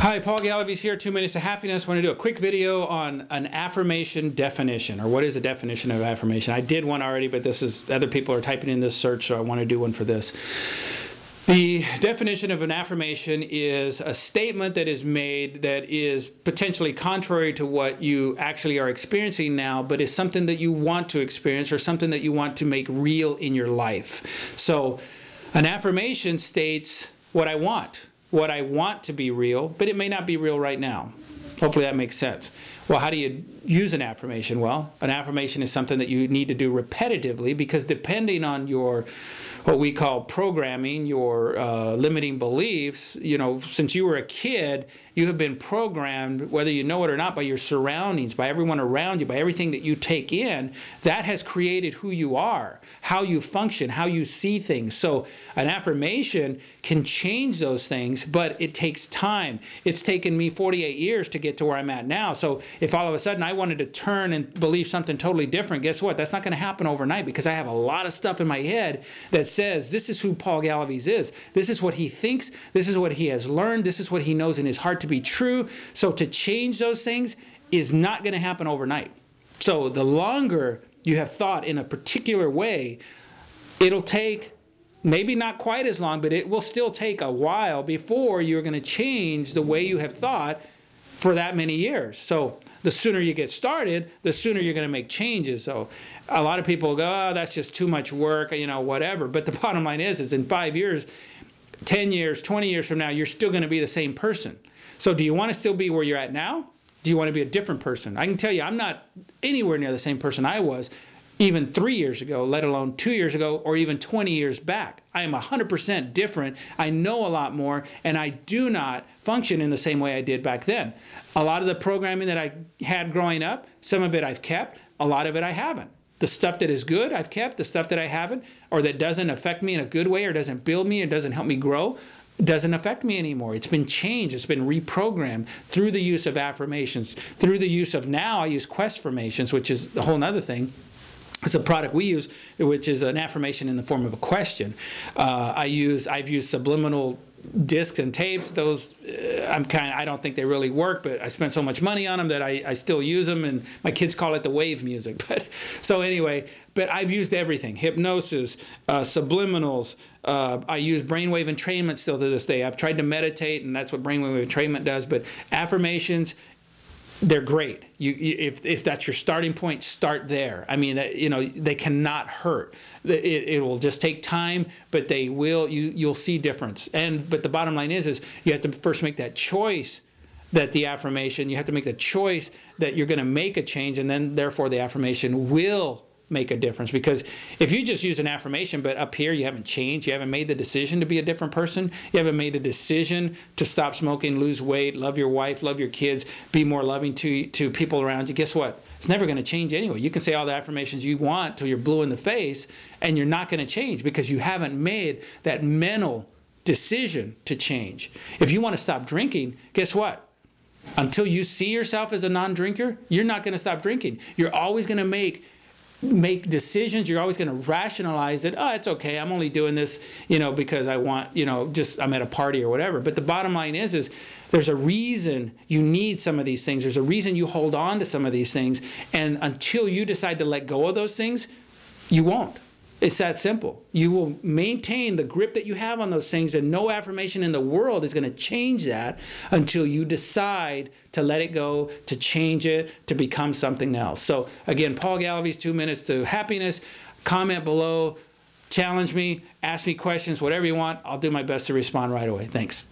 Hi, Paul Galavies here, 2 Minutes to Happiness. I want to do a quick video on an affirmation definition, or what is a definition of affirmation. I did one already, but other people are typing in this search, so I want to do one for this. The definition of an affirmation is a statement that is made that is potentially contrary to what you actually are experiencing now, but is something that you want to experience or something that you want to make real in your life. So an affirmation states what I want to be real, but it may not be real right now. Hopefully that makes sense. Well, how do you use an affirmation? Well, an affirmation is something that you need to do repetitively, because depending on your what we call programming, your limiting beliefs, since you were a kid, you have been programmed, whether you know it or not, by your surroundings, by everyone around you, by everything that you take in. That has created who you are, how you function, how you see things. So an affirmation can change those things, but it takes time. It's taken me 48 years to get to where I'm at now. So if all of a sudden I wanted to turn and believe something totally different, guess what? That's not going to happen overnight, because I have a lot of stuff in my head that says this is who Paul Galavies is. This is what he thinks. This is what he has learned. This is what he knows in his heart to be true. So to change those things is not going to happen overnight. So the longer you have thought in a particular way, it'll take maybe not quite as long, but it will still take a while before you're going to change the way you have thought for that many years. So the sooner you get started, the sooner you're going to make changes. So a lot of people go, oh, that's just too much work, whatever. But the bottom line is in 5 years, 10 years, 20 years from now, you're still going to be the same person. So do you want to still be where you're at now? Do you want to be a different person? I can tell you, I'm not anywhere near the same person I was even 3 years ago, let alone 2 years ago, or even 20 years back. I am 100% different. I know a lot more, and I do not function in the same way I did back then. A lot of the programming that I had growing up, some of it I've kept, a lot of it I haven't. The stuff that is good, I've kept. The stuff that I haven't, or that doesn't affect me in a good way, or doesn't build me, or doesn't help me grow, doesn't affect me anymore. It's been changed. It's been reprogrammed through the use of affirmations, through the use of, now I use Questformations, which is a whole nother thing. It's a product we use, which is an affirmation in the form of a question. I've used subliminal discs and tapes. Those I don't think they really work, but I spent so much money on them that I still use them, and my kids call it the wave music. But I've used everything: hypnosis, subliminals. I use brainwave entrainment still to this day. I've tried to meditate, and that's what brainwave entrainment does. But affirmations, they're great. If that's your starting point, start there. I mean, they cannot hurt. It will just take time, but they will. You'll see difference. But the bottom line is you have to first make that choice. That the affirmation, you have to make the choice that you're going to make a change, and then therefore the affirmation will make a difference. Because if you just use an affirmation, but up here you haven't changed, you haven't made the decision to be a different person, you haven't made a decision to stop smoking, lose weight, love your wife, love your kids, be more loving to people around you, guess what? It's never going to change anyway. You can say all the affirmations you want till you're blue in the face, and you're not going to change because you haven't made that mental decision to change. If you want to stop drinking, guess what? Until you see yourself as a non-drinker, you're not going to stop drinking. You're always going to make decisions. You're always going to rationalize it. Oh, it's okay. I'm only doing this, because I want, I'm at a party or whatever. But the bottom line is there's a reason you need some of these things. There's a reason you hold on to some of these things. And until you decide to let go of those things, you won't. It's that simple. You will maintain the grip that you have on those things, and no affirmation in the world is going to change that until you decide to let it go, to change it, to become something else. So again, Paul Galavies, 2 Minutes to Happiness. Comment below, challenge me, ask me questions, whatever you want. I'll do my best to respond right away. Thanks.